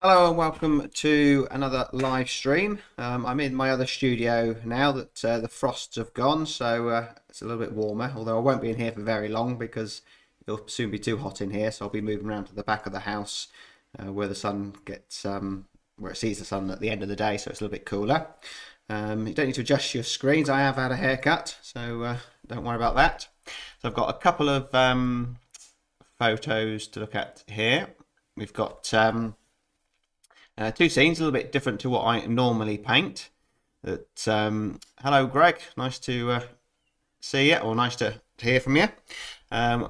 Hello and welcome to another live stream. I'm in my other studio now that the frosts have gone, so it's a little bit warmer, although I won't be in here for very long because it'll soon be too hot in here, so I'll be moving around to the back of the house where the sun gets, where it sees the sun at the end of the day, so it's a little bit cooler. You don't need to adjust your screens. I have had a haircut, so don't worry about that. So I've got a couple of photos to look at here. We've got two scenes, a little bit different to what I normally paint. Hello, Greg. Nice to see you, or nice to hear from you.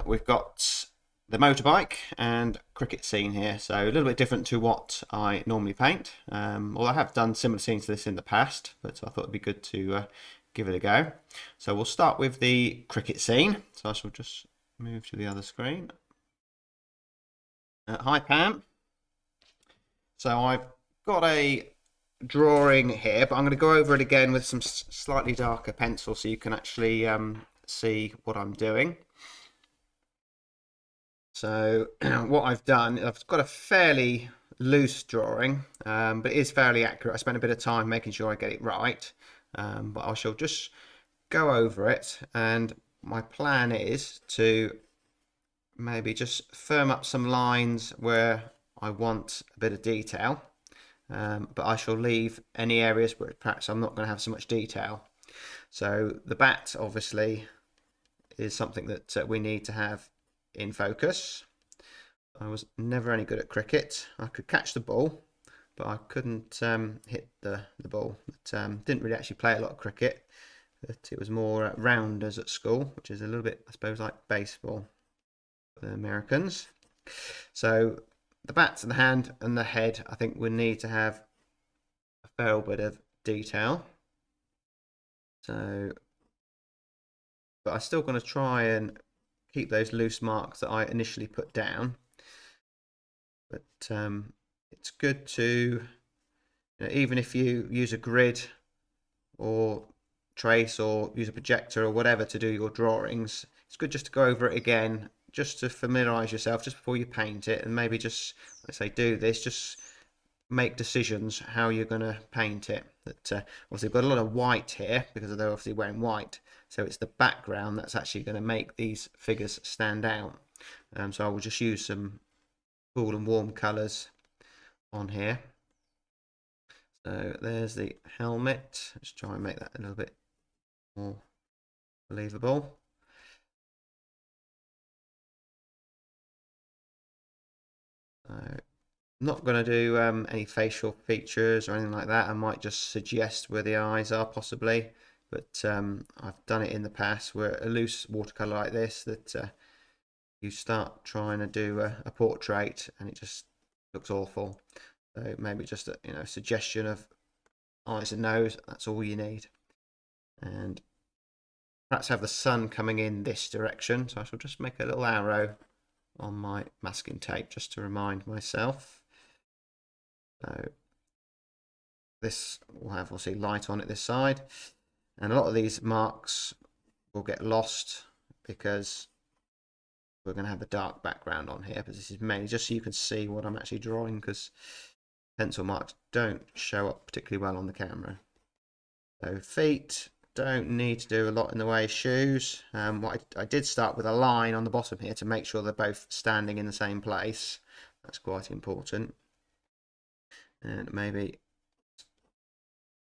We've got the motorbike and cricket scene here, so a little bit different to what I normally paint. Well, I have done similar scenes to this in the past, but I thought it'd be good to give it a go. So we'll start with the cricket scene. So I shall just move to the other screen. Hi, Pam. So I've got a drawing here, but I'm going to go over it again with some slightly darker pencil so you can actually see what I'm doing. So what I've done, I've got a fairly loose drawing, but it is fairly accurate. I spent a bit of time making sure I get it right, but I shall just go over it, and my plan is to maybe just firm up some lines where I want a bit of detail, but I shall leave any areas where perhaps I'm not going to have so much detail. So the bat obviously is something that we need to have in focus. I was never any good at cricket. I could catch the ball, but I couldn't hit the ball. Didn't really actually play a lot of cricket, but it was more rounders at school, which is a little bit, I suppose, like baseball for the Americans. So the bats and the hand and the head, I think we need to have a fair bit of detail. So, but I'm still going to try and keep those loose marks that I initially put down. But it's good to, even if you use a grid or trace or use a projector or whatever to do your drawings, it's good just to go over it again, just to familiarize yourself just before you paint it, and maybe just, let's say, do this, just make decisions how you're going to paint it. That obviously we've got a lot of white here because they're obviously wearing white, so it's the background that's actually going to make these figures stand out. So I will just use some cool and warm colors on here. So there's the helmet. Let's try and make that a little bit more believable. I'm not going to do any facial features or anything like that. I might just suggest where the eyes are possibly, but I've done it in the past where a loose watercolor like this, that you start trying to do a portrait and it just looks awful. So maybe just a suggestion of eyes and nose, that's all you need. And perhaps have the sun coming in this direction, so I shall just make a little arrow on my masking tape just to remind myself. So this will have obviously light on it this side, and a lot of these marks will get lost because we're going to have the dark background on here, but this is mainly just so you can see what I'm actually drawing, because pencil marks don't show up particularly well on the camera. So feet, don't need to do a lot in the way of shoes. What I did start with a line on the bottom here to make sure they're both standing in the same place. That's quite important. And maybe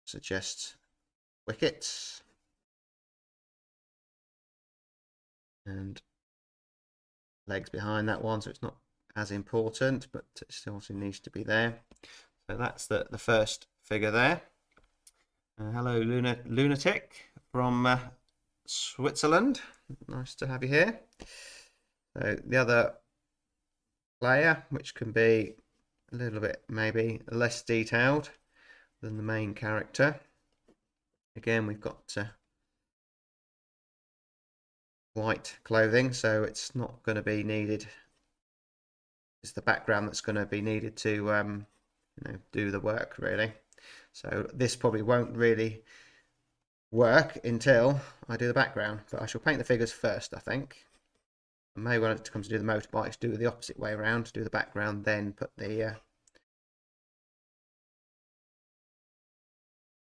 suggest wickets. And legs behind that one, so it's not as important, but it still also needs to be there. So that's the first figure there. Hello, Lunatic from Switzerland. Nice to have you here. So the other player, which can be a little bit maybe less detailed than the main character. Again, we've got white clothing, so it's not going to be needed. It's the background that's going to be needed to do the work, really. So this probably won't really work until I do the background, but I shall paint the figures first, I think. And maybe when it comes to do the motorbikes, do it the opposite way around, do the background, then put the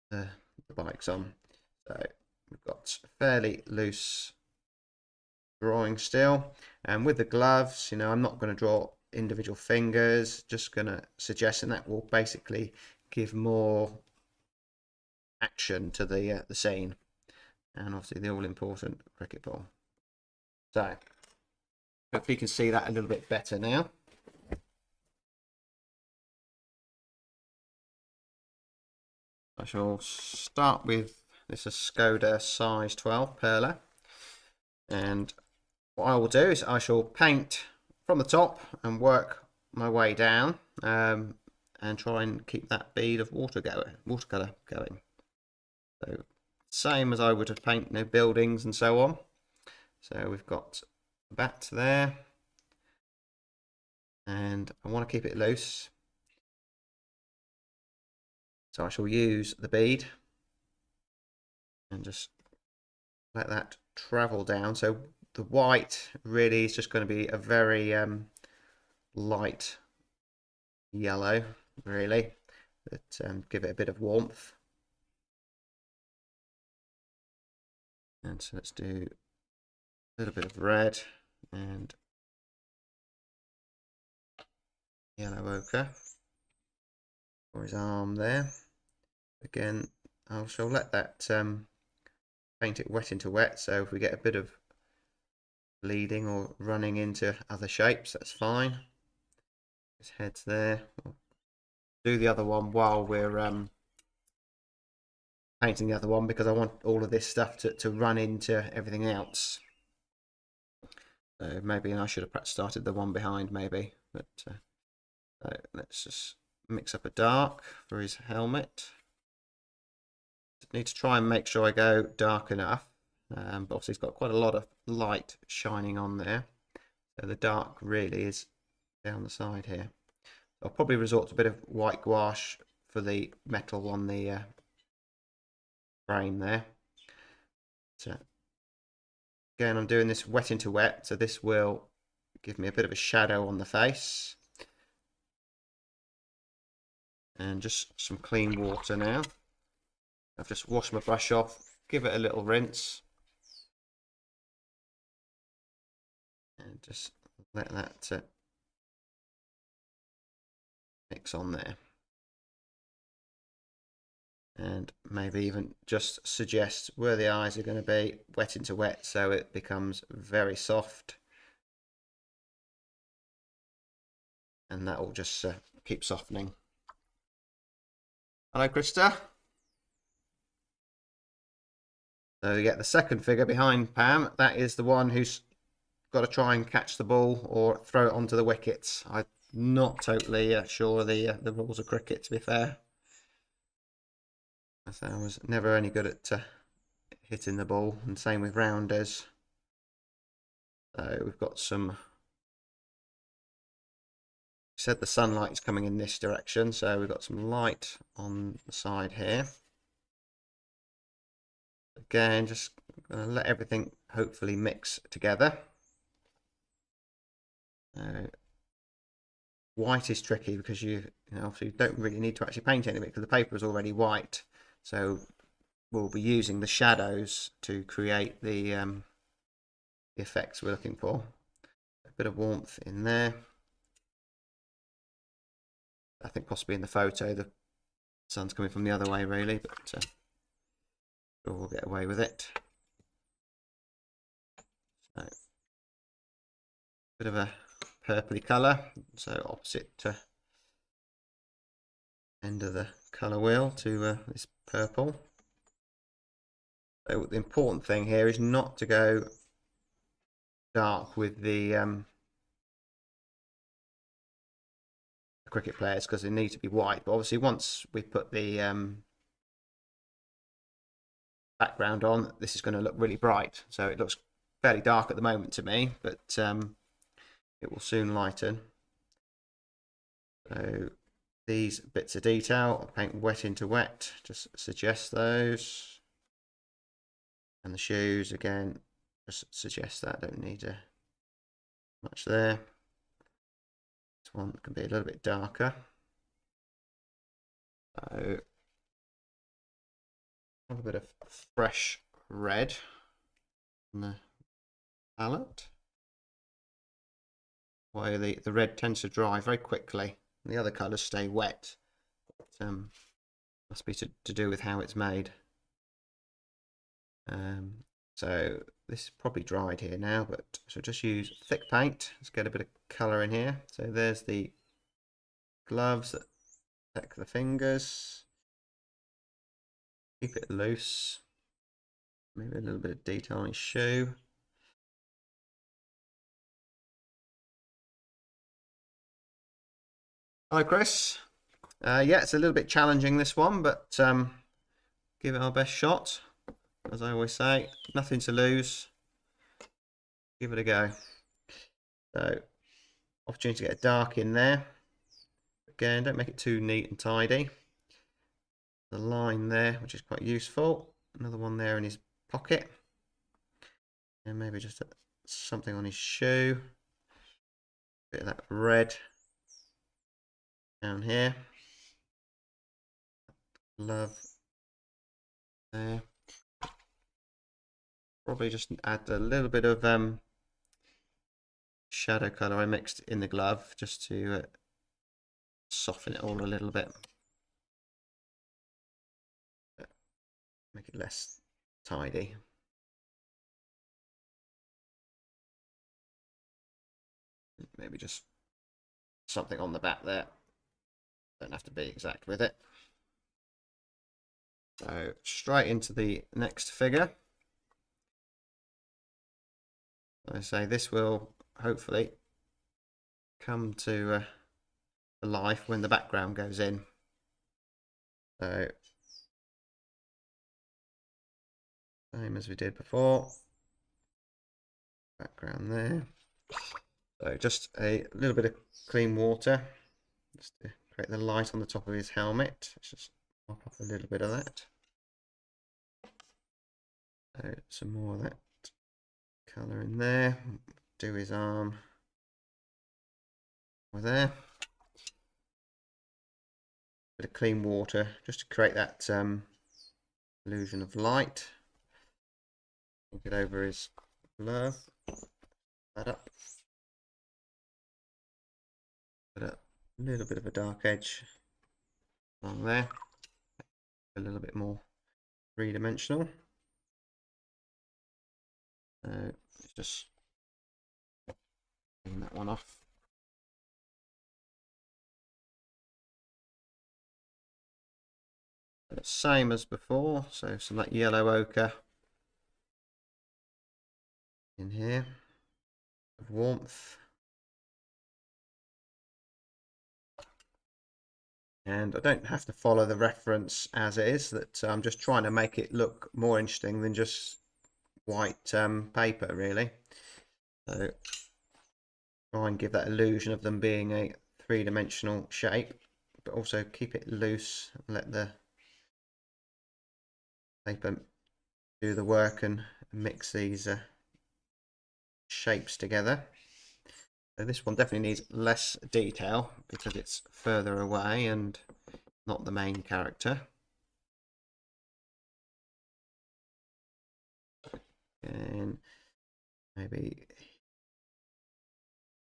the bikes on. So we've got fairly loose drawing still, and with the gloves, you know, I'm not going to draw individual fingers, just going to suggest, and that will basically give more action to the scene, and obviously the all-important cricket ball. So hopefully you can see that a little bit better now. I shall start with this is Skoda size 12 perler, and what I will do is I shall paint from the top and work my way down, and try and keep that bead of watercolour going. So same as I would have painted, you know, buildings and so on. So we've got that there, and I want to keep it loose. So I shall use the bead and just let that travel down. So the white really is just going to be a very light yellow, really, that give it a bit of warmth. And so let's do a little bit of red and yellow ochre for his arm there. Again, I shall let that paint it wet into wet, so if we get a bit of bleeding or running into other shapes, that's fine. His head's there. We'll do the other one while we're painting the other one, because I want all of this stuff to run into everything else. So maybe I should have perhaps started the one behind, maybe. But so let's just mix up a dark for his helmet. Need to try and make sure I go dark enough, but obviously he's got quite a lot of light shining on there, so the dark really is down the side here. I'll probably resort to a bit of white gouache for the metal on the frame there. So again, I'm doing this wet into wet, so this will give me a bit of a shadow on the face. And just some clean water now. I've just washed my brush off, give it a little rinse, and just let that mix on there. And maybe even just suggest where the eyes are going to be, wet into wet, so it becomes very soft. And that will just keep softening. Hello, Krista. So you get the second figure behind Pam. That is the one who's got to try and catch the ball or throw it onto the wickets. I'm not totally sure the rules of cricket, to be fair. So I was never any good at hitting the ball, and same with rounders. So we've got some. Said the sunlight's coming in this direction, so we've got some light on the side here. Again, just gonna let everything hopefully mix together. White is tricky because you obviously don't really need to actually paint anything because the paper is already white. So we'll be using the shadows to create the effects we're looking for. A bit of warmth in there. I think possibly in the photo the sun's coming from the other way really, but we'll get away with it. So, bit of a purpley colour, so opposite end of the colour wheel to this purple. So the important thing here is not to go dark with the cricket players, because they need to be white. But obviously once we put the background on, this is going to look really bright. So it looks fairly dark at the moment to me, but it will soon lighten. So these bits of detail, I'll paint wet into wet, just suggest those. And the shoes, again, just suggest that, don't need much there. This one can be a little bit darker. So Have a bit of fresh red on the palette. Why the red tends to dry very quickly, and the other colours stay wet. Must be to do with how it's made. So this is probably dried here now, but so just use thick paint. Let's get a bit of colour in here. So there's the gloves that protect the fingers. Keep it loose. Maybe a little bit of detail on his shoe. Hi, Chris. Yeah, it's a little bit challenging, this one, but give it our best shot. As I always say, nothing to lose. Give it a go. So, opportunity to get a dark in there. Again, don't make it too neat and tidy. The line there, which is quite useful. Another one there in his pocket. And maybe just something on his shoe. Bit of that red down here. Glove there. Probably just add a little bit of shadow colour I mixed in the glove just to soften it all a little bit. Make it less tidy. Maybe just something on the back there. Don't have to be exact with it. So straight into the next figure. I say this will hopefully come to life when the background goes in. So same as we did before. Background there. So just a little bit of clean water just to create the light on the top of his helmet. Let's just mop off a little bit of that. So some more of that colour in there. Do his arm over there. Bit of clean water just to create that illusion of light. Get over his glove. That up. Put a little bit of a dark edge along there. A little bit more three-dimensional. Let's just clean that one off. Same as before, so some like yellow ochre in here of warmth. And I don't have to follow the reference as it is, that I'm just trying to make it look more interesting than just white paper, really. So try and give that illusion of them being a three-dimensional shape, but also keep it loose and let the paper do the work and mix these shapes together. So this one definitely needs less detail because it's further away and not the main character. And maybe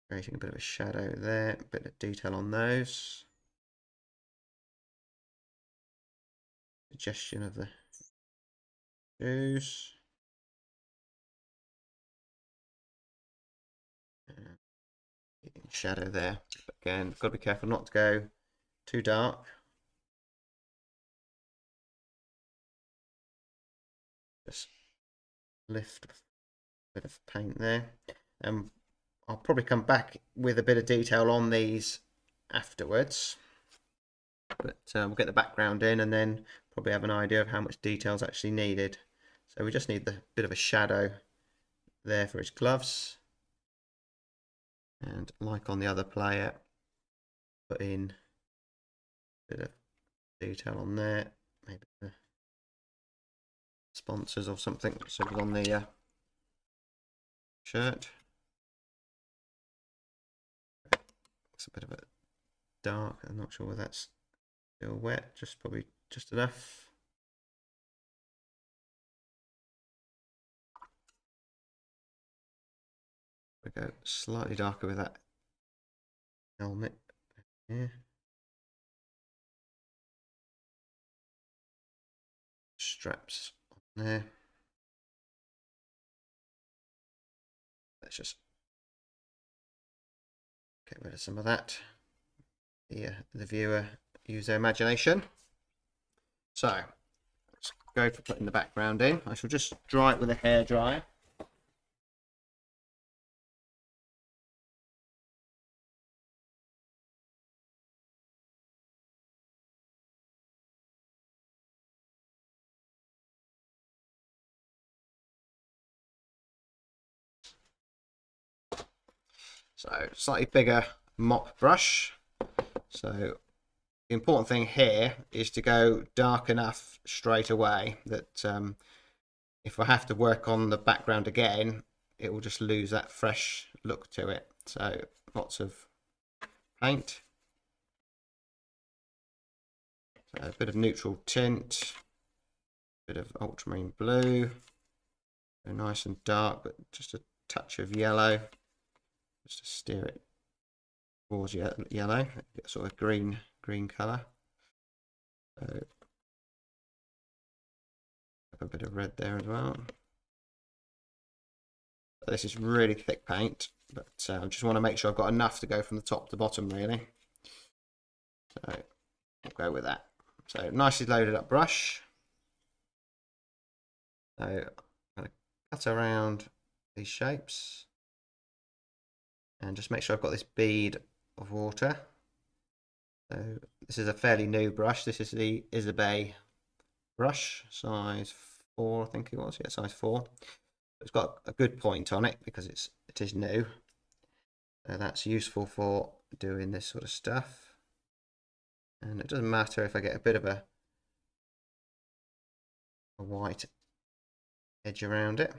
creating a bit of a shadow there, a bit of detail on those. Suggestion of the shoes. Shadow there. But again, got to be careful not to go too dark. Just lift a bit of paint there. I'll probably come back with a bit of detail on these afterwards. But we'll get the background in and then probably have an idea of how much detail is actually needed. So we just need the bit of a shadow there for his gloves. And like on the other player, put in a bit of detail on there, maybe the sponsors or something, sort of on the shirt. It's a bit of a dark, I'm not sure whether that's still wet, just probably just enough. I go slightly darker with that helmet here. Straps on there. Let's just get rid of some of that. The viewer use their imagination. So let's go for putting the background in. I shall just dry it with a hairdryer. So slightly bigger mop brush. So the important thing here is to go dark enough straight away that if I have to work on the background again, it will just lose that fresh look to it. So lots of paint. So a bit of neutral tint, a bit of ultramarine blue, so nice and dark, but just a touch of yellow, just to steer it towards yellow, get sort of green colour. So a bit of red there as well. This is really thick paint, but I just want to make sure I've got enough to go from the top to bottom really. So I'll go with that. So nicely loaded up brush. So I'm going to cut around these shapes and just make sure I've got this bead of water. So this is a fairly new brush. This is the Isabey brush, size 4, I think it was. Yeah, size 4. It's got a good point on it because it is new. So that's useful for doing this sort of stuff. And it doesn't matter if I get a bit of a white edge around it.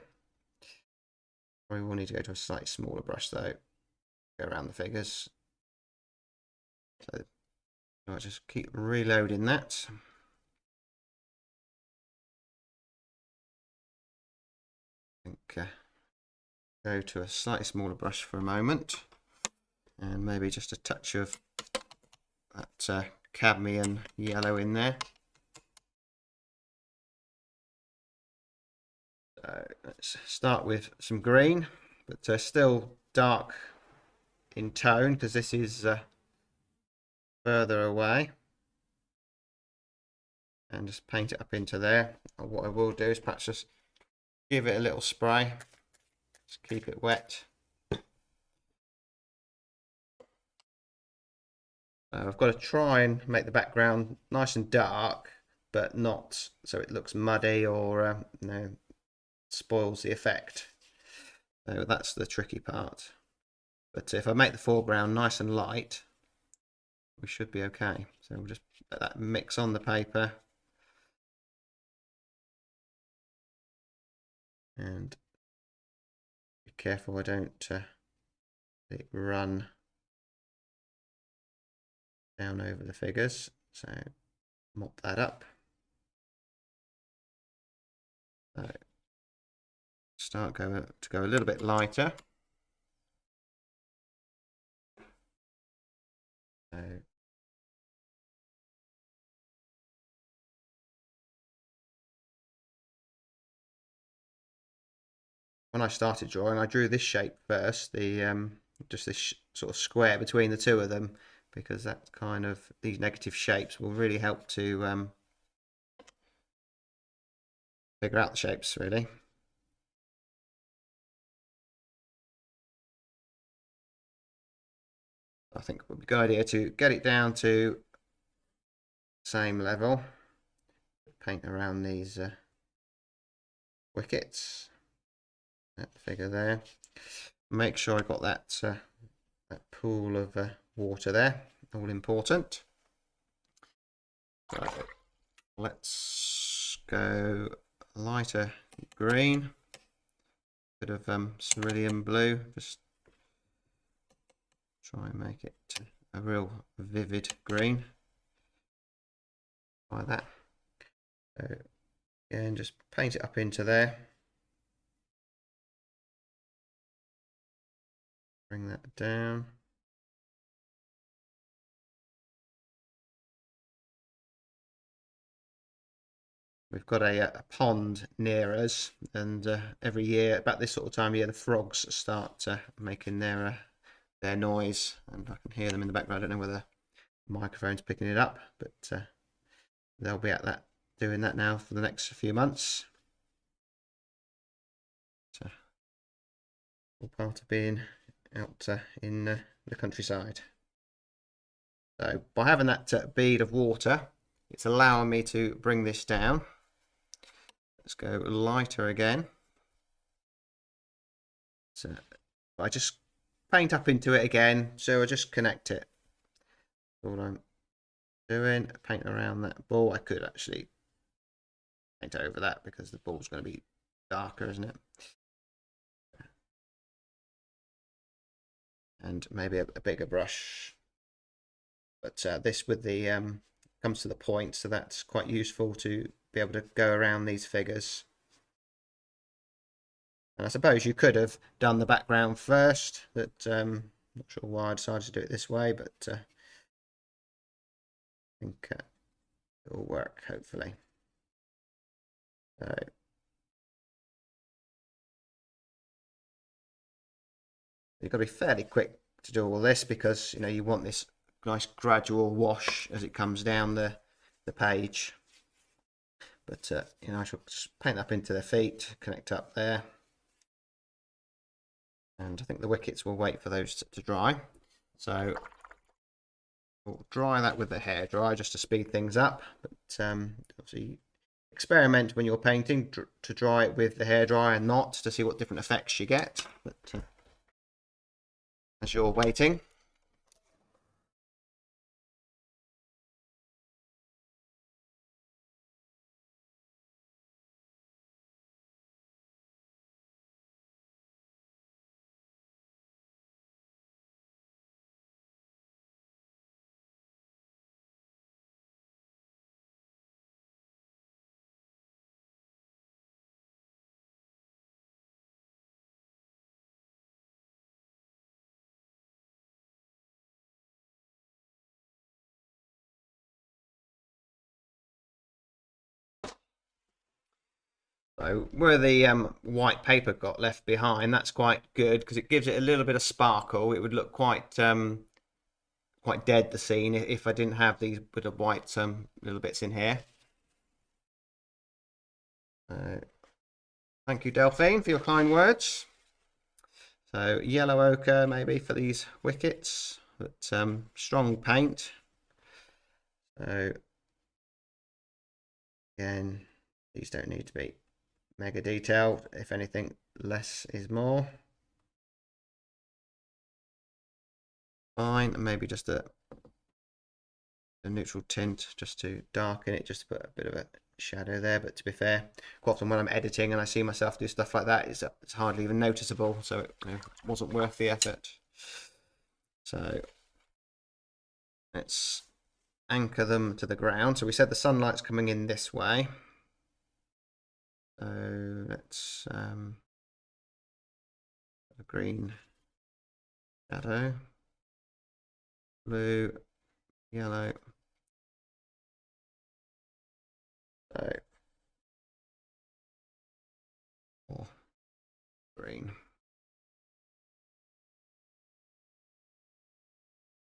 Probably will need to go to a slightly smaller brush though. Go around the figures. So I'll just keep reloading that. I think go to a slightly smaller brush for a moment, and maybe just a touch of that cadmium yellow in there. So let's start with some green, but still dark in tone because this is further away, and just paint it up into there. And what I will do is perhaps just give it a little spray, just keep it wet. I've got to try and make the background nice and dark, but not so it looks muddy or spoils the effect. So that's the tricky part. But if I make the foreground nice and light, we should be okay. So we'll just let that mix on the paper. And be careful I don't let it run down over the figures. So mop that up. So start to go a little bit lighter. So when I started drawing, I drew this shape first, the just this sort of square between the two of them, because that kind of these negative shapes will really help to figure out the shapes really. I think it would be a good idea to get it down to same level. Paint around these wickets. That figure there. Make sure I got that that pool of water there. All important. So let's go lighter green. Bit of cerulean blue. Just try and make it a real vivid green. Like that. So again, just paint it up into there. Bring that down. We've got a pond near us, and every year about this sort of time of year, the frogs start making their noise, and I can hear them in the background. I don't know whether the microphone's picking it up, but they'll be at that doing that now for the next few months. So, all part of being out in the countryside. So by having that bead of water, it's allowing me to bring this down. Let's go lighter again. So I just paint up into it again, so I just connect it. That's all I'm doing. Paint around that ball. I could actually paint over that because the ball's going to be darker, isn't it? And maybe a bigger brush. But this with the comes to the point, so that's quite useful to be able to go around these figures. And I suppose you could have done the background first, but not sure why I decided to do it this way, but I think it will work, hopefully. So you've got to be fairly quick to do all this because you want this nice gradual wash as it comes down the page. But I shall just paint up into their feet, connect up there. And I think the wickets will wait for those to dry. So we'll dry that with the hairdryer just to speed things up. But obviously experiment when you're painting to dry it with the hairdryer and not, to see what different effects you get. But as you're waiting, so where the white paper got left behind, that's quite good because it gives it a little bit of sparkle. It would look quite quite dead, the scene, if I didn't have these bit of white little bits in here. Thank you, Delphine, for your kind words. So yellow ochre maybe for these wickets, but strong paint. So again, these don't need to be mega detailed. If anything, less is more. Fine, and maybe just a neutral tint just to darken it, just to put a bit of a shadow there. But to be fair, quite often when I'm editing and I see myself do stuff like that, it's hardly even noticeable, so it wasn't worth the effort. So let's anchor them to the ground. So we said the sunlight's coming in this way. So let's a green shadow, blue, yellow. So or green.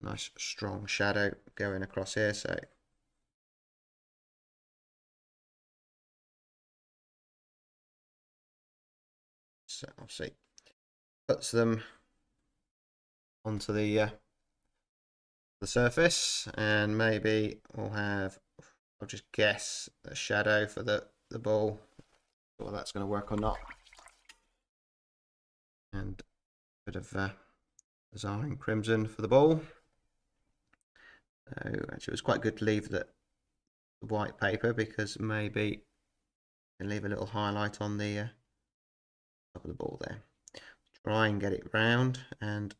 Nice strong shadow going across here. So obviously puts them onto the surface, and maybe we'll have, I'll just guess, a shadow for the ball, whether that's going to work or not, and a bit of design crimson for the ball. So actually it was quite good to leave the white paper because maybe you can leave a little highlight on the top of the ball there. Try and get it round and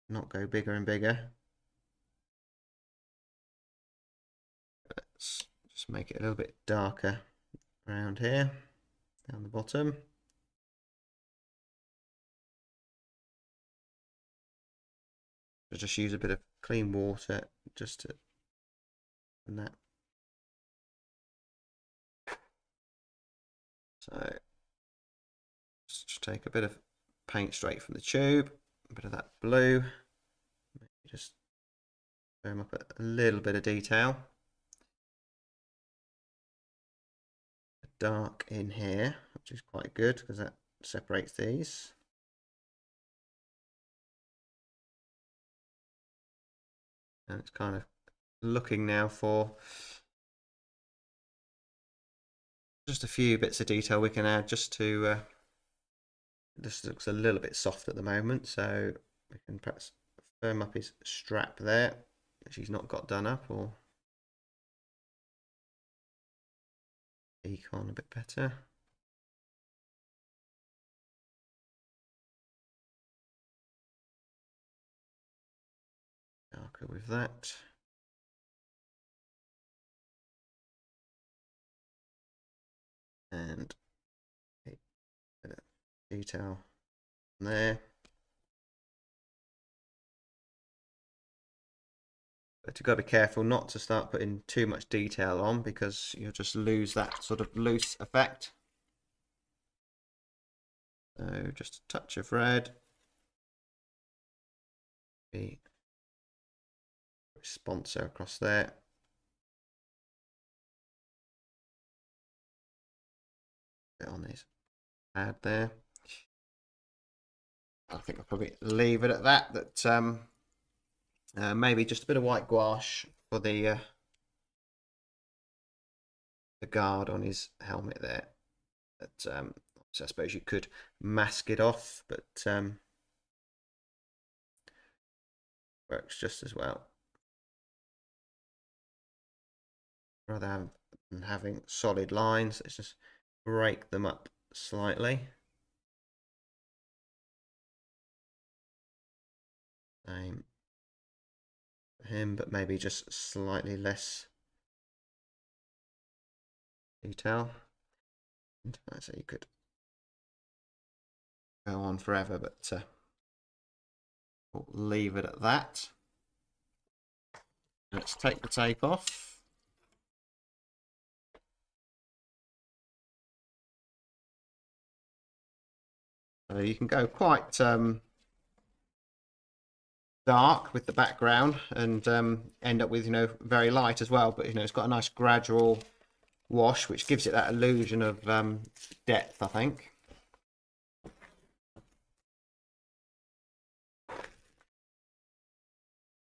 not go bigger and bigger. Let's just make it a little bit darker around here, down the bottom. I'll just use a bit of clean water just to, and that. So just take a bit of paint straight from the tube, a bit of that blue, just firm up a little bit of detail. Dark in here, which is quite good because that separates these. And it's kind of looking now for just a few bits of detail we can add just to this looks a little bit soft at the moment, so we can perhaps firm up his strap there, which he's not got done up, or econ a bit better. Darker with that. And a bit of detail there. But you've got to be careful not to start putting too much detail on, because you'll just lose that sort of loose effect. So just a touch of red. The sponsor across there. Bit on his pad there. I think I'll probably leave it at that. Maybe just a bit of white gouache for the guard on his helmet there. So I suppose you could mask it off, but works just as well. Rather than having solid lines, let's just break them up slightly. Same for him, but maybe just slightly less detail. So you could go on forever, but we'll leave it at that. Let's take the tape off. So you can go quite dark with the background and end up with, very light as well, but it's got a nice gradual wash, which gives it that illusion of depth, I think.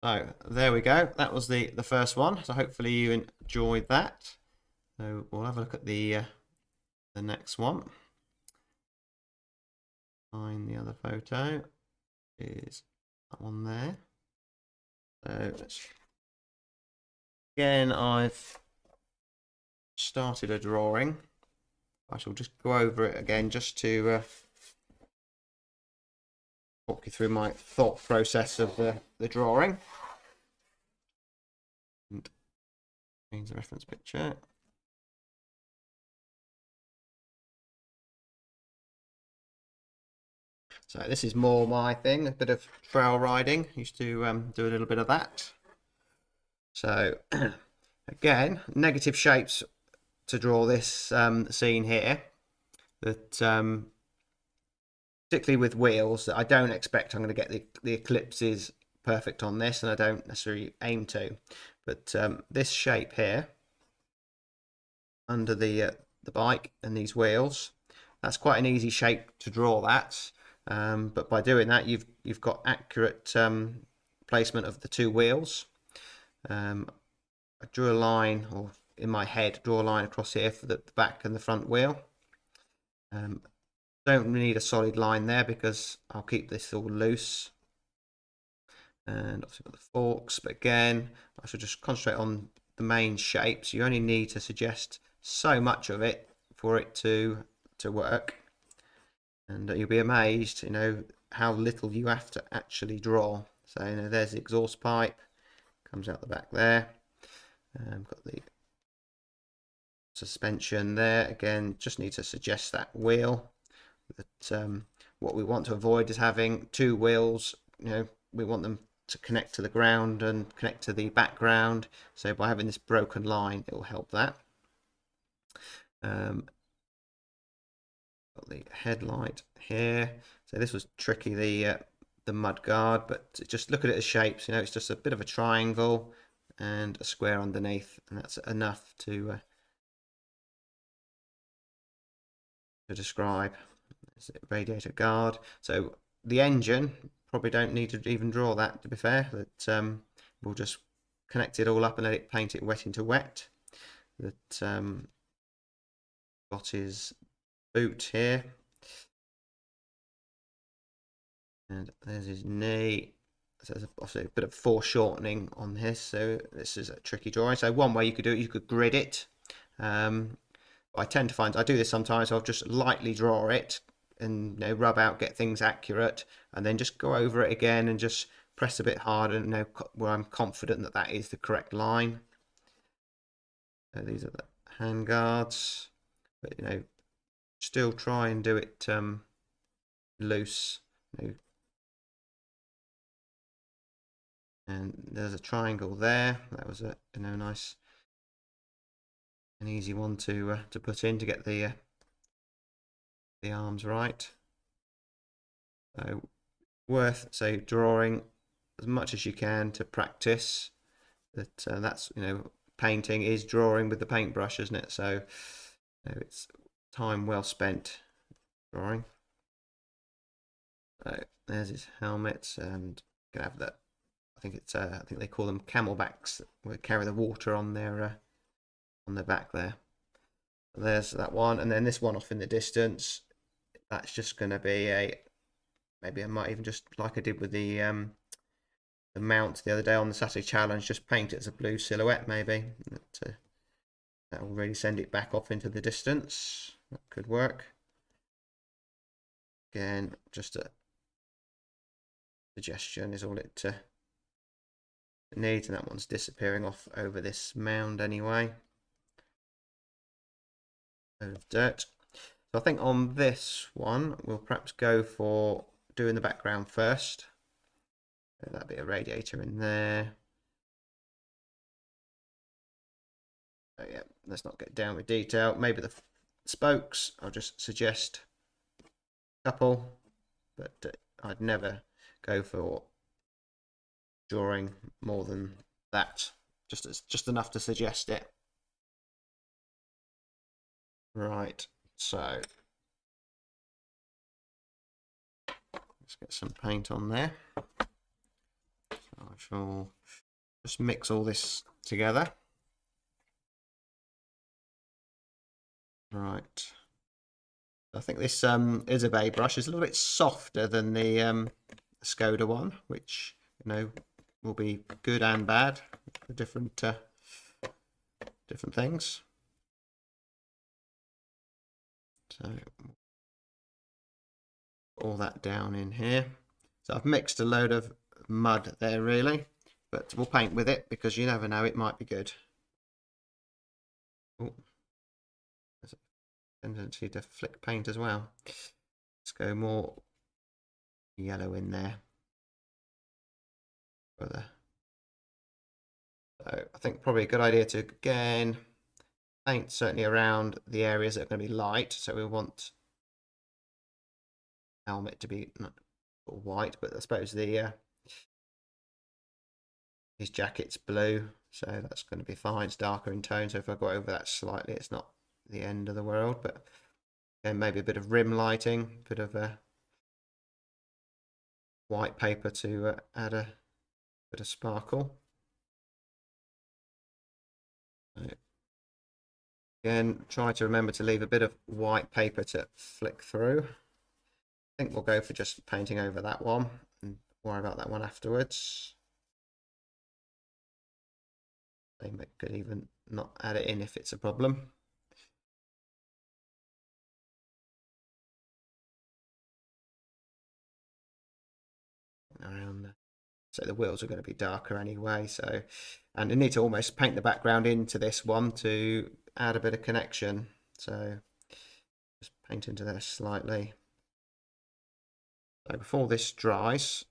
So there we go. That was the first one. So hopefully you enjoyed that. So we'll have a look at the next one. Find the other photo. Is that one there? So again, I've started a drawing. I shall just go over it again just to walk you through my thought process of the drawing. And change the reference picture. So this is more my thing, a bit of trail riding. Used to do a little bit of that. So again, negative shapes to draw this scene here. That particularly with wheels, that I don't expect I'm going to get the eclipses perfect on this, and I don't necessarily aim to. But this shape here under the bike and these wheels, that's quite an easy shape to draw that. But by doing that, you've got accurate placement of the two wheels. I drew a line, or in my head, draw a line across here for the back and the front wheel. Don't need a solid line there because I'll keep this all loose. And obviously got the forks, but again, I should just concentrate on the main shapes. You only need to suggest so much of it for it to work. And you'll be amazed, how little you have to actually draw. So, there's the exhaust pipe, comes out the back there. Got the suspension there. Again, just need to suggest that wheel. That what we want to avoid is having two wheels. We want them to connect to the ground and connect to the background. So by having this broken line, it will help that. Got the headlight here. So this was tricky, the mud guard, but just look at it as shapes. It's just a bit of a triangle and a square underneath, and that's enough to describe. It's a radiator guard. So the engine, probably don't need to even draw that, to be fair. That we'll just connect it all up and let it paint it wet into wet. That got his boot here, and there's his knee. So there's obviously a bit of foreshortening on this, so this is a tricky drawing. So one way you could do it, you could grid it. I tend to find I do this sometimes. I'll just lightly draw it and rub out, get things accurate, and then just go over it again and just press a bit harder, where I'm confident that that is the correct line. So these are the hand guards, but still try and do it loose. And there's a triangle there. That was a nice, an easy one to put in to get the arms right. So worth drawing as much as you can to practice. That's painting is drawing with the paintbrush, isn't it? So it's time well spent drawing. So there's his helmet, and you can have that. I think they call them camelbacks that carry the water on their back there. So there's that one, and then this one off in the distance. That's just going to be maybe I might even just, like I did with the mount the other day on the Saturday challenge, just paint it as a blue silhouette maybe. That will really send it back off into the distance. That could work. Again, just a suggestion is all it needs, and that one's disappearing off over this mound anyway. Load of dirt. So I think on this one we'll perhaps go for doing the background first. So that'd be a radiator in there. So yeah, let's not get down with detail. Maybe the spokes, I'll just suggest a couple, but I'd never go for drawing more than that. Just enough to suggest it. Right, so let's get some paint on there. So I shall just mix all this together. Right, I think this Isabey brush is a little bit softer than the Skoda one, which will be good and bad for different things. So all that down in here. So I've mixed a load of mud there really, but we'll paint with it because you never know, it might be good. Oh, there's a tendency to flick paint as well. Let's go more yellow in there. So I think probably a good idea to again paint certainly around the areas that are going to be light. So we want helmet to be not white, but I suppose the his jacket's blue, so that's going to be fine. It's darker in tone, so if I go over that slightly, it's not the end of the world. But again, maybe a bit of rim lighting, a bit of white paper to add a bit of sparkle. Again, try to remember to leave a bit of white paper to flick through. I think we'll go for just painting over that one and worry about that one afterwards. They could even not add it in if it's a problem. Around so the wheels are going to be darker anyway, so and you need to almost paint the background into this one to add a bit of connection, so just paint into there slightly. So before this dries,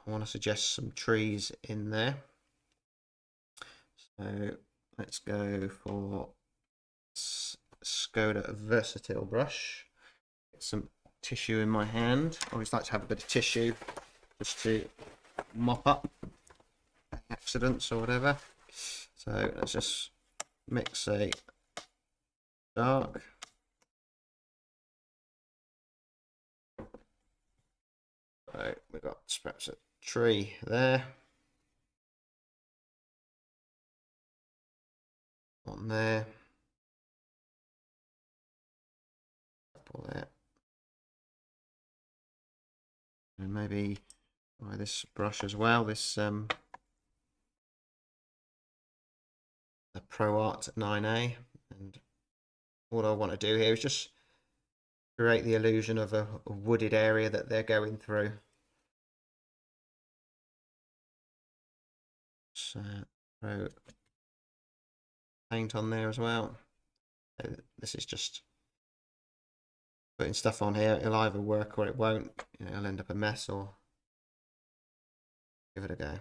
I want to suggest some trees in there. So let's go for Skoda Versatile brush. Get some tissue in my hand. I always like to have a bit of tissue just to mop up accidents or whatever. So let's just mix a dark. So we've got perhaps a tree there. One there. Couple there. And maybe try this brush as well. This the Pro Art 9A. And what I want to do here is just create the illusion of a wooded area that they're going through. So throw paint on there as well. So this is just putting stuff on here. It'll either work or it won't. You know, it'll end up a mess, or give it a go.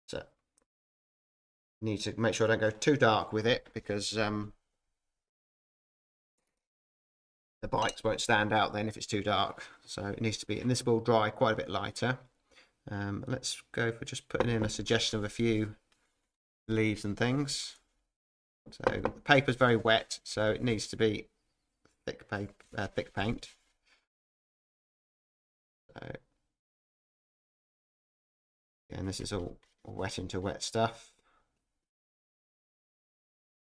So need to make sure I don't go too dark with it, because the bikes won't stand out then if it's too dark. So it needs to be, and this will dry quite a bit lighter. Let's go for just putting in a suggestion of a few leaves and things. So the paper's very wet, so it needs to be thick paper, thick paint. So, and this is all wet into wet stuff.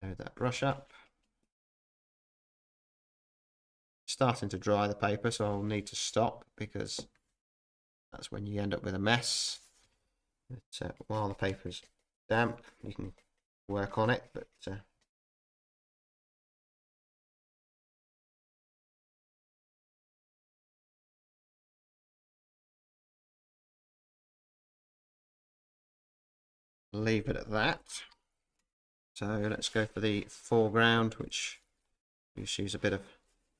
Load that brush up. Starting to dry the paper, so I'll need to stop, because that's when you end up with a mess. But while the paper's damp, you can work on it, but leave it at that. So let's go for the foreground, which just use a bit of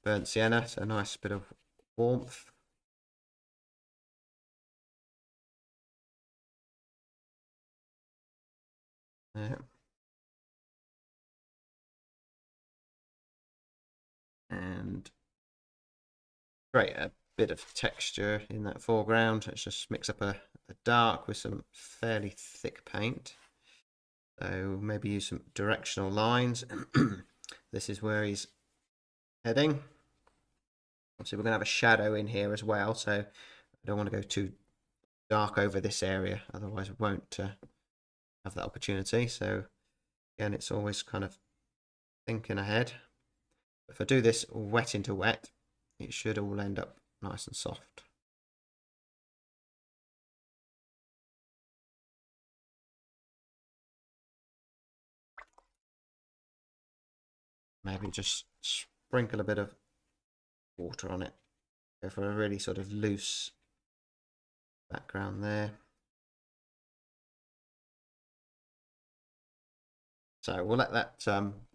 burnt sienna, so a nice bit of warmth. Yeah. And create a bit of texture in that foreground. Let's just mix up a dark with some fairly thick paint. So maybe use some directional lines. This is where he's heading. Obviously we're going to have a shadow in here as well, so I don't want to go too dark over this area, otherwise we won't have that opportunity. So again, it's always kind of thinking ahead. If I do this wet into wet, it should all end up nice and soft. Maybe just sprinkle a bit of water on it. Go for a really sort of loose background there. So we'll let that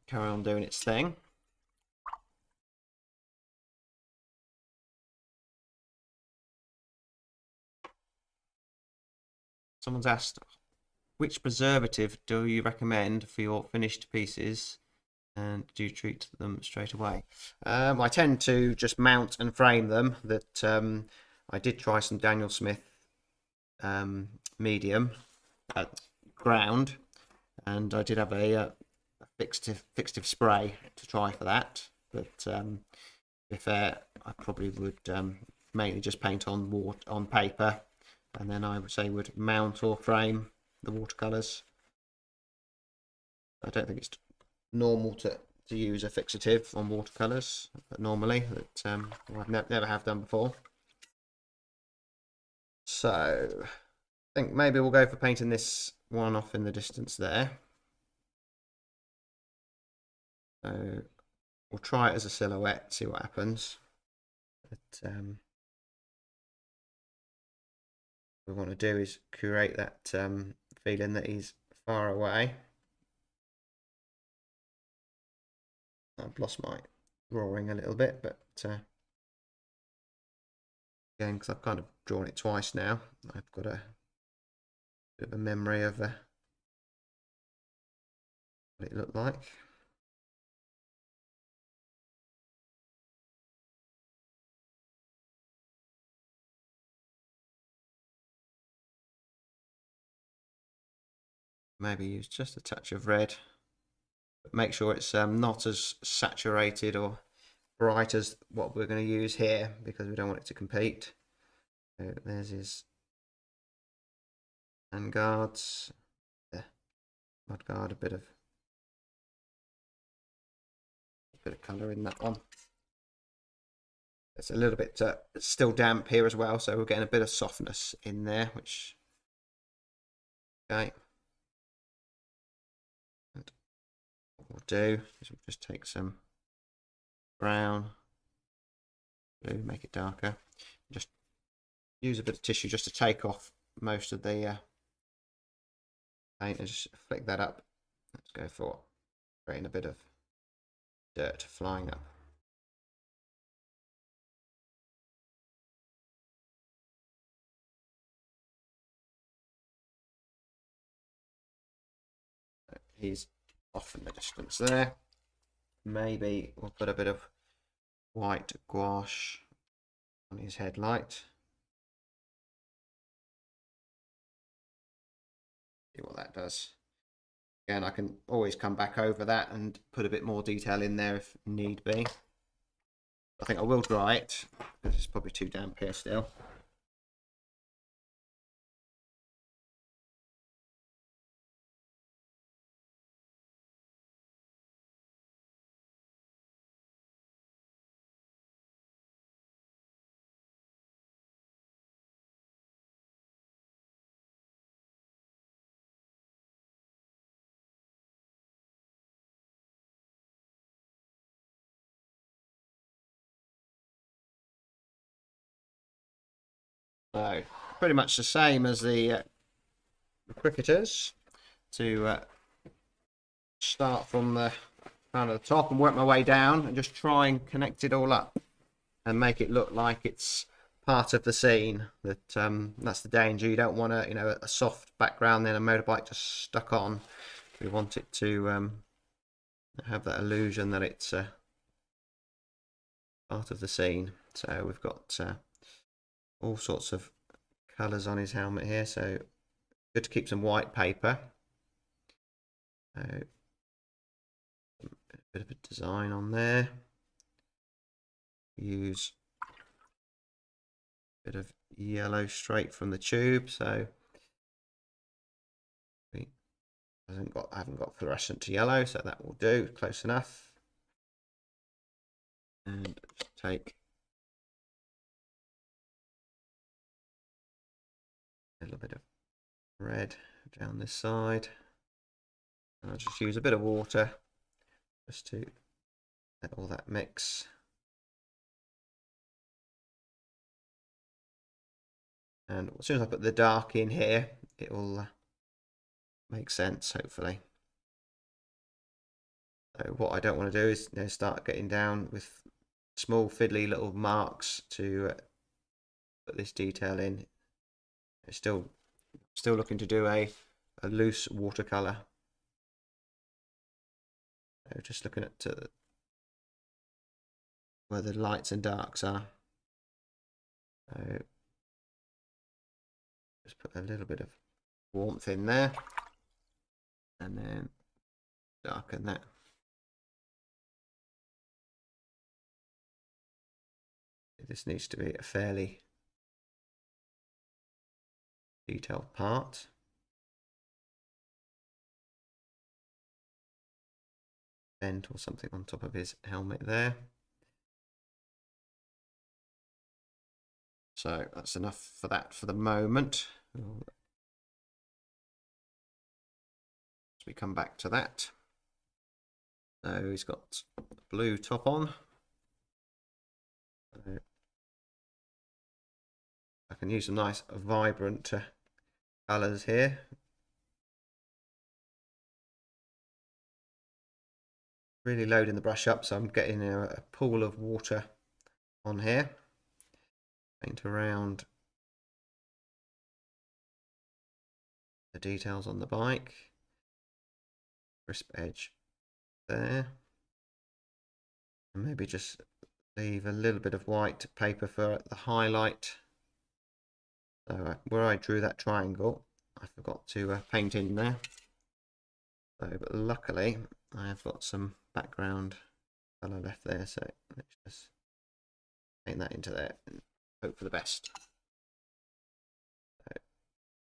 carry on doing its thing. Someone's asked, which preservative do you recommend for your finished pieces, and do you treat them straight away? I tend to just mount and frame them. That I did try some Daniel Smith medium ground, and I did have a fixative spray to try for that, but to be fair, I probably would mainly just paint on paper, and then I would say would mount or frame the watercolours. I don't think it's normal to use a fixative on watercolours normally, that I've never have done before. So I think maybe we'll go for painting this one off in the distance there. So we'll try it as a silhouette, see what happens. But what we want to do is create that feeling that he's far away. I've lost my drawing a little bit, but again, because I've kind of drawn it twice now. I've got a bit of a memory of what it looked like. Maybe use just a touch of red, but make sure it's not as saturated or bright as what we're going to use here, because we don't want it to compete. So there's his handguards, mudguard, a bit of colour in that one. It's a little bit still damp here as well, so we're getting a bit of softness in there, which, okay. And what we'll do is we'll just take some brown, blue, make it darker. Just use a bit of tissue just to take off most of the paint and just flick that up. Let's go for creating a bit of dirt flying up. He's off in the distance there. Maybe we'll put a bit of white gouache on his headlight. See what that does. Again, I can always come back over that and put a bit more detail in there if need be. I think I will dry it because it's probably too damp here still. So pretty much the same as the cricketers, to start from the kind of the top and work my way down and just try and connect it all up and make it look like it's part of the scene. That that's the danger. You don't want a soft background, then a motorbike just stuck on. We want it to have that illusion that it's part of the scene. So we've got all sorts of colours on his helmet here, so good to keep some white paper. A bit of a design on there. Use a bit of yellow straight from the tube, so I haven't got fluorescent to yellow, so that will do, close enough. And just take a little bit of red down this side, and I'll just use a bit of water just to let all that mix. And as soon as I put the dark in here, it will make sense, hopefully. So what I don't want to do is start getting down with small fiddly little marks to put this detail in. It's still looking to do a loose watercolor. So just looking at where the lights and darks are. So just put a little bit of warmth in there, and then darken that. This needs to be a fairly detailed part. Vent or something on top of his helmet there. So that's enough for that for the moment. As we come back to that. So he's got a blue top on. I can use some nice vibrant colours here. Really loading the brush up, so I'm getting a pool of water on here. paint around the details on the bike. Crisp edge there. And maybe just leave a little bit of white paper for the highlight. So where I drew that triangle, I forgot to paint in there. So, but luckily I have got some background colour left there, so let's just paint that into there and hope for the best. So,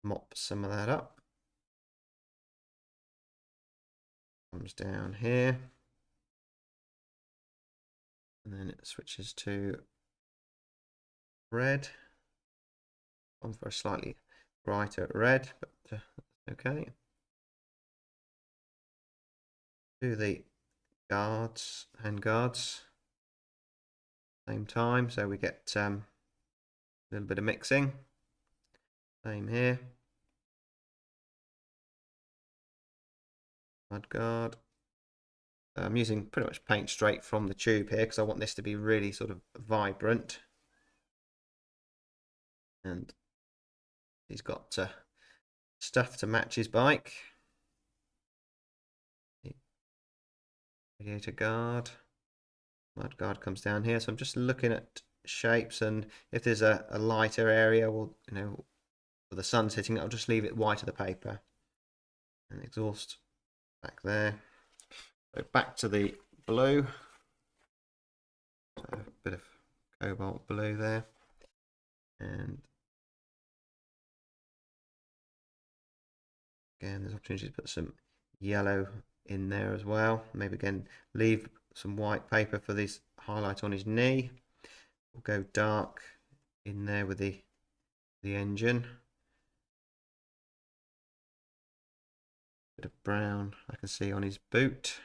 mop some of that up. Comes down here. And then it switches to red. On for a slightly brighter red, but okay. Do the guards, hand guards, same time, so we get a little bit of mixing. Same here. Mud guard. I'm using pretty much paint straight from the tube here because I want this to be really sort of vibrant. And he's got stuff to match his bike. Radiator guard. Mud guard comes down here, so I'm just looking at shapes, and if there's a lighter area, well, you know, where the sun's hitting, I'll just leave it white of the paper. And exhaust back there. So back to the blue. So a bit of cobalt blue there, and again, there's opportunity to put some yellow in there as well. Maybe again leave some white paper for this highlight on his knee. We'll go dark in there with the engine. Bit of brown I can see on his boot.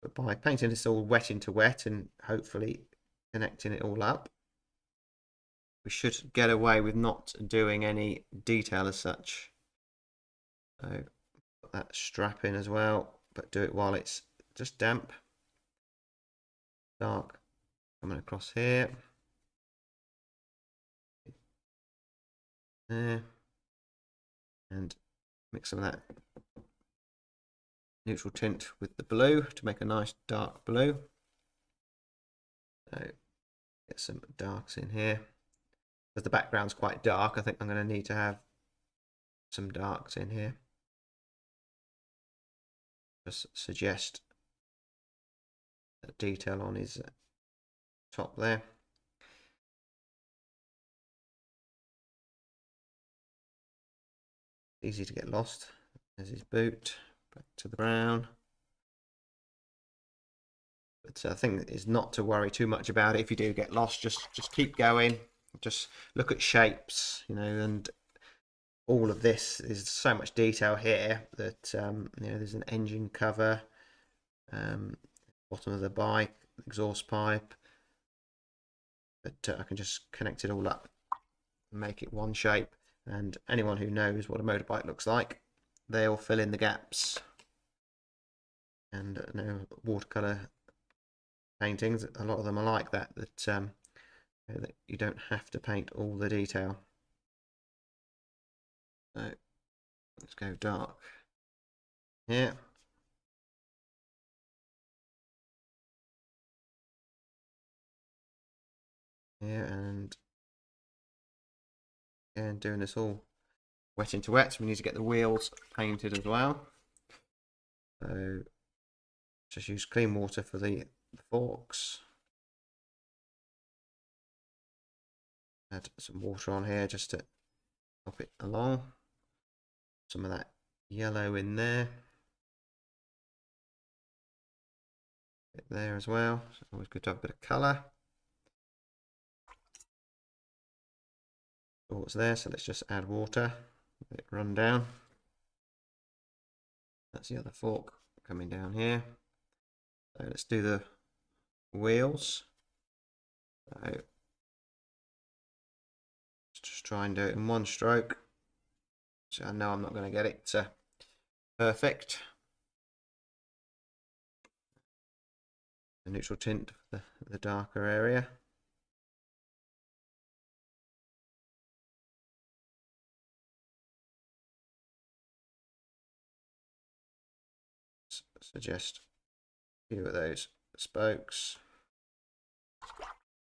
But by painting this all wet into wet and hopefully connecting it all up, we should get away with not doing any detail as such. So put that strap in as well, but do it while it's just damp. Dark coming across here. There. And mix some of that neutral tint with the blue to make a nice dark blue. So get some darks in here. Because the background's quite dark, I think I'm going to need to have some darks in here. Just suggest a detail on his top there. Easy to get lost. There's his boot. Back to the brown. But the thing is not to worry too much about it. If you do get lost, just keep going. Just look at shapes, you know, and all of this is so much detail here that you know, there's an engine cover, bottom of the bike, exhaust pipe, but I can just connect it all up and make it one shape. And anyone who knows what a motorbike looks like, they'll fill in the gaps. And you know, watercolor paintings, a lot of them are like that, that you don't have to paint all the detail. So let's go dark here. Here, and again doing this all wet into wet, so we need to get the wheels painted as well. So just use clean water for the forks. Add some water on here just to help it along. Some of that yellow in there. Bit there as well. It's always good to have a bit of colour. What's there, so let's just add water. Let it run down. That's the other fork coming down here. So let's do the wheels. So let's just try and do it in one stroke. So I know I'm not going to get it perfect. The neutral tint for the darker area. suggest a few of those spokes.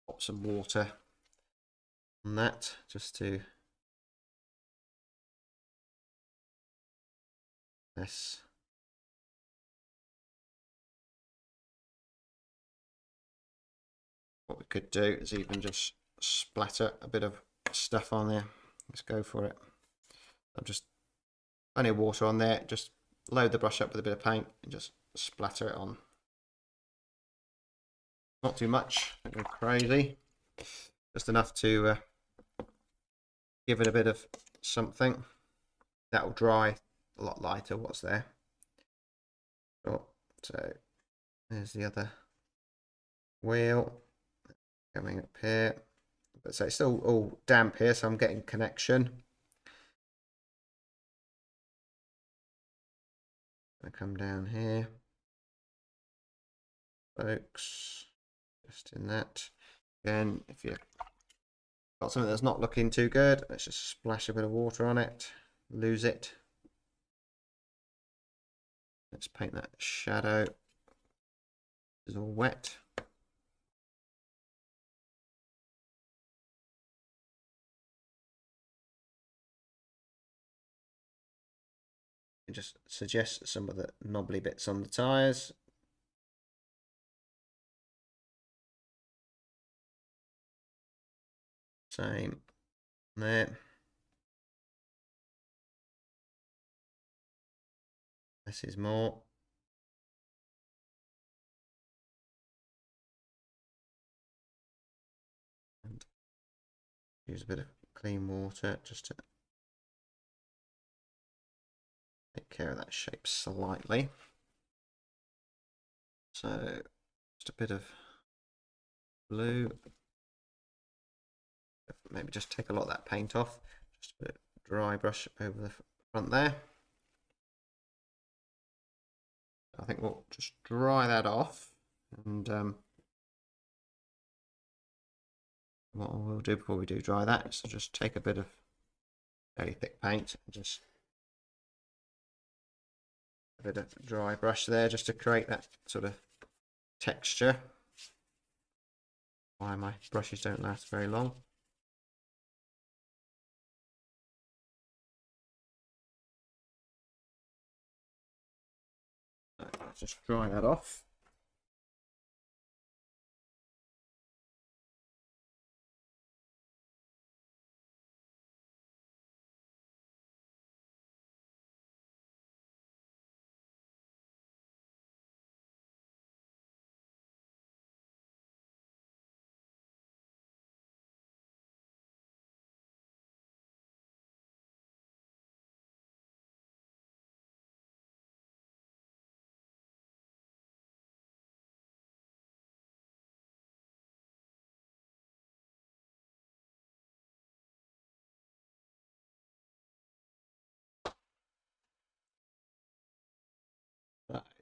Pop some water on that just to this. What we could do is even just splatter a bit of stuff on there. Let's go for it. I'm just only water on there, just load the brush up with a bit of paint and just splatter it on. Not too much, don't go crazy, just enough to give it a bit of something. That will dry a lot lighter what's there. So there's the other wheel coming up here, but so it's still all damp here, so I'm getting connection. I come down here, folks, just in that. Again, if you've got something that's not looking too good, let's just splash a bit of water on it, lose it. Let's paint that shadow. It's all wet. And just suggest some of the knobbly bits on the tyres. Same there. This is more. And use a bit of clean water just to take care of that shape slightly. So just a bit of blue. Maybe just take a lot of that paint off. Just a bit of dry brush over the front there. I think we'll just dry that off, and what we'll do before we do dry that is to just take a bit of very thick paint and just a bit of dry brush there just to create that sort of texture. Why my brushes don't last very long. Let's just dry that off.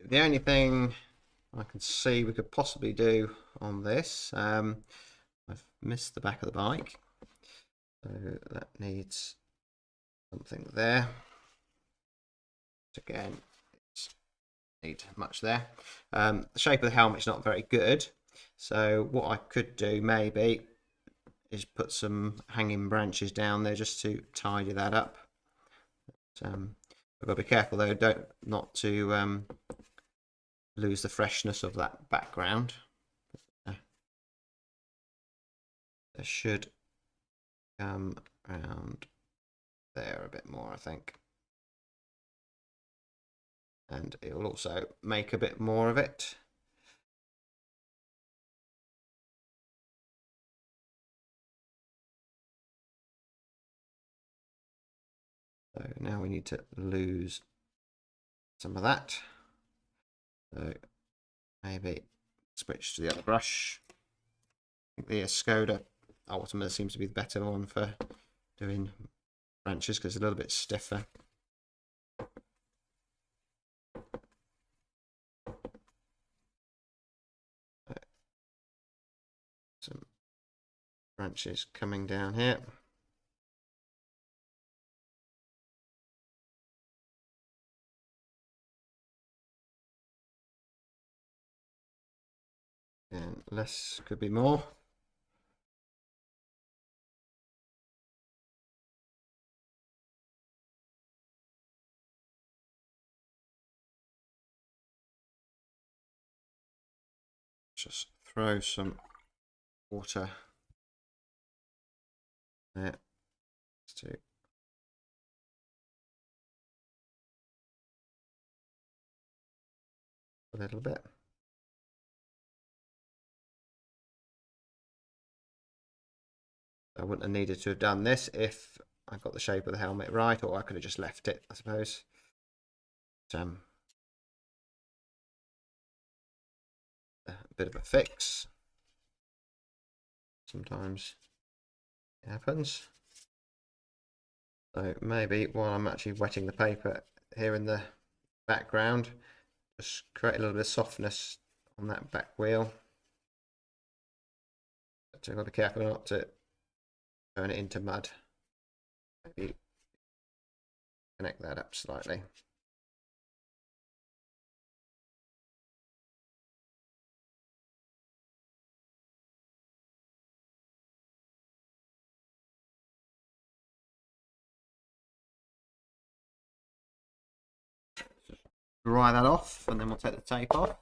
The only thing I can see we could possibly do on this, I've missed the back of the bike, so that needs something there. Again, it's need much there. The shape of the helmet's not very good, so what I could do maybe is put some hanging branches down there just to tidy that up. But, I've got to be careful though, not to lose the freshness of that background. There should come around there a bit more, I think. And it will also make a bit more of it. So now we need to lose some of that. So maybe switch to the other brush. I think the Skoda Ultima seems to be the better one for doing branches because it's a little bit stiffer. Some branches coming down here. And less could be more. Just throw some water there to a little bit. I wouldn't have needed to have done this if I got the shape of the helmet right, or I could have just left it, I suppose. But, a bit of a fix. Sometimes it happens. So maybe while I'm actually wetting the paper here in the background, just create a little bit of softness on that back wheel. But I've got to be careful not to turn it into mud. Maybe connect that up slightly. Dry that off, and then we'll take the tape off.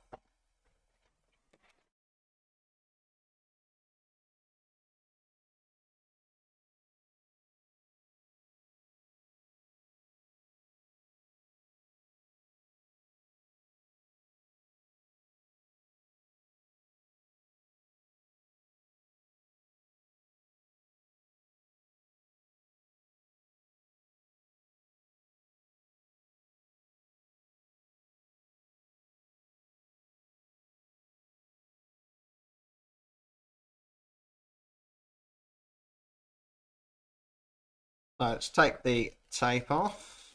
So let's take the tape off.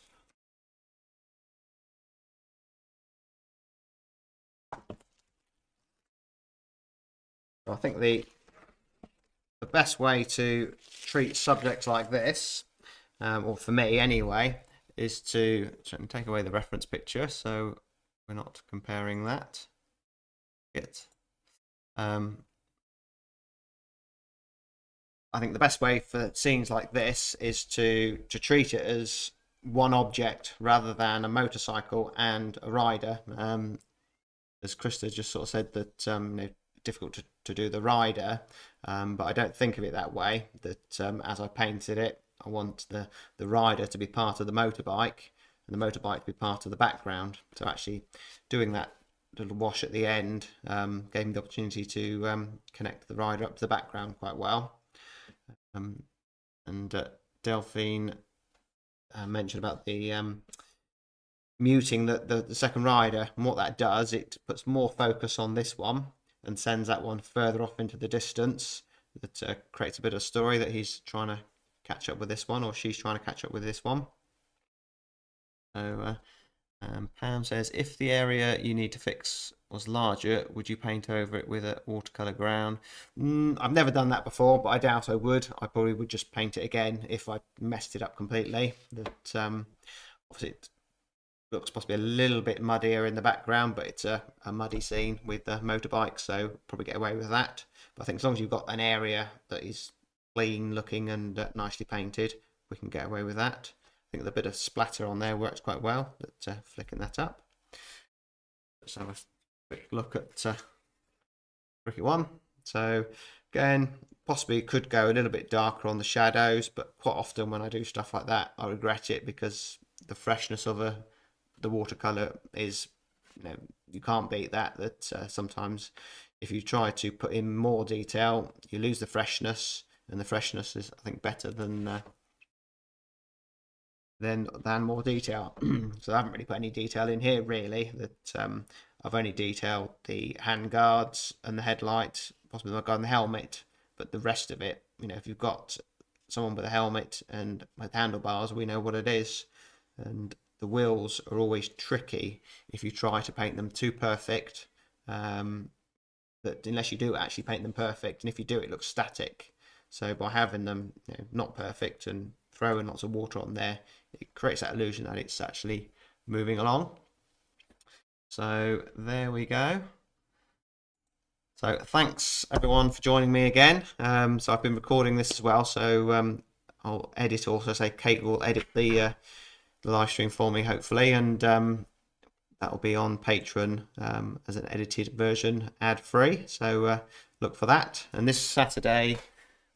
I think the best way to treat subjects like this, or for me anyway, is to take away the reference picture so we're not comparing that. I think the best way for scenes like this is to treat it as one object rather than a motorcycle and a rider. As Krista just sort of said, that difficult to do the rider, but I don't think of it that way. That as I painted it, I want the rider to be part of the motorbike and the motorbike to be part of the background. So actually doing that little wash at the end gave me the opportunity to connect the rider up to the background quite well. And Delphine mentioned about the muting the second rider, and what that does, it puts more focus on this one and sends that one further off into the distance. That creates a bit of story that he's trying to catch up with this one, or she's trying to catch up with this one. So Pam says, if the area you need to fix was larger, would you paint over it with a watercolour ground? I've never done that before, but I doubt I would. I probably would just paint it again if I messed it up completely. That obviously it looks possibly a little bit muddier in the background, but it's a muddy scene with the motorbike, so probably get away with that. But I think as long as you've got an area that is clean looking and nicely painted, we can get away with that. I think the bit of splatter on there works quite well, but flicking that up. Let's have a quick look at Cricket 1. So again, possibly could go a little bit darker on the shadows, but quite often when I do stuff like that, I regret it because the freshness of the watercolor is, you can't beat that. That sometimes if you try to put in more detail, you lose the freshness, and the freshness is, I think, better than more detail. So I haven't really put any detail in here really. That I've only detailed the hand guards and the headlights, possibly the guard and the helmet, but the rest of it, if you've got someone with a helmet and with handlebars, we know what it is. And the wheels are always tricky if you try to paint them too perfect, that unless you do actually paint them perfect, and if you do, it looks static. So by having them not perfect and throwing lots of water on there, it creates that illusion that it's actually moving along. So there we go. So thanks everyone for joining me again. So I've been recording this as well, so I'll edit also. Say Kate will edit the live stream for me, hopefully, and that will be on Patreon as an edited version, ad-free. So look for that. And this Saturday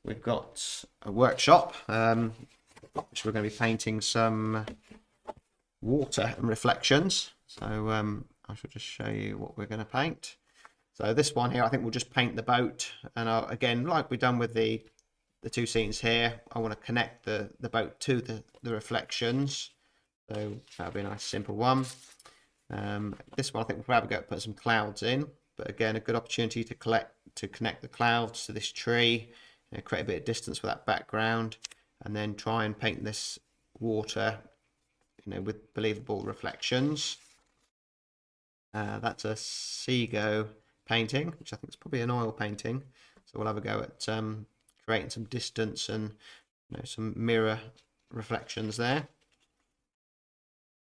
we've got a workshop, which we're going to be painting some water and reflections. So I shall just show you what we're going to paint. So this one here, I think we'll just paint the boat, and again, like we've done with the two scenes here, I want to connect the boat to the reflections. So that'll be a nice simple one. This one I think we'll probably go put some clouds in, but again, a good opportunity to connect the clouds to this tree, create a bit of distance with that background, and then try and paint this water, with believable reflections. That's a Seago painting, which I think is probably an oil painting. So we'll have a go at creating some distance and some mirror reflections there.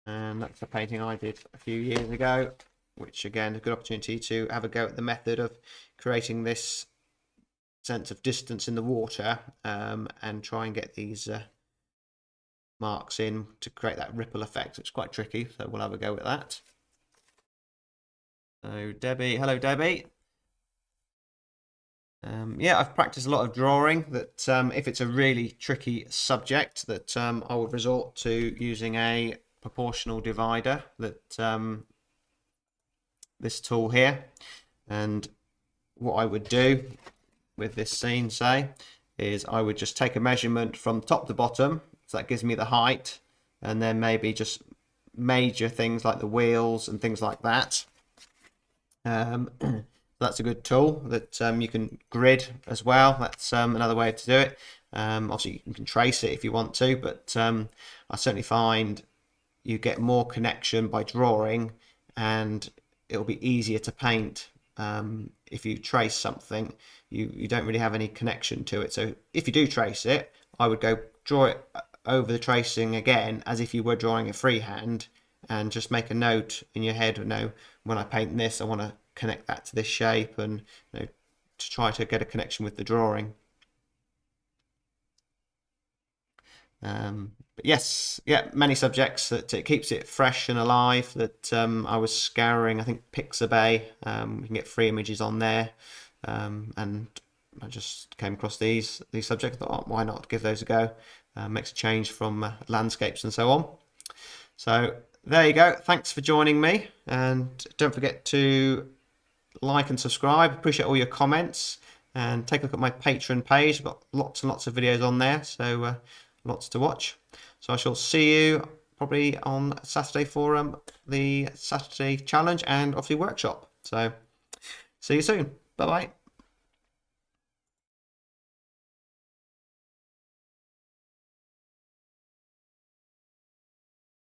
And that's a painting I did a few years ago, which again, a good opportunity to have a go at the method of creating this sense of distance in the water, and try and get these marks in to create that ripple effect. It's quite tricky, so we'll have a go at that. So Debbie, hello Debbie. Yeah, I've practiced a lot of drawing. That if it's a really tricky subject, that I would resort to using a proportional divider. That this tool here, and what I would do with this scene, say, is I would just take a measurement from top to bottom, so that gives me the height, and then maybe just major things like the wheels and things like that. That's a good tool. That you can grid as well. That's another way to do it. Obviously you can trace it if you want to, but I certainly find you get more connection by drawing, and it'll be easier to paint. If you trace something, you don't really have any connection to it. So if you do trace it, I would go draw it over the tracing again as if you were drawing a freehand, and just make a note in your head, when I paint this, I want to connect that to this shape, and to try to get a connection with the drawing. But yes, yeah, many subjects that it keeps it fresh and alive. That I was scouring, I think Pixabay, we can get free images on there, and I just came across these subjects. I thought, why not give those a go? Makes a change from landscapes and so on. So there you go. Thanks for joining me, and don't forget to like and subscribe. Appreciate all your comments, and take a look at my Patreon page. I've got lots and lots of videos on there, so lots to watch. So I shall see you probably on Saturday for the Saturday challenge and obviously workshop. So see you soon. Bye bye.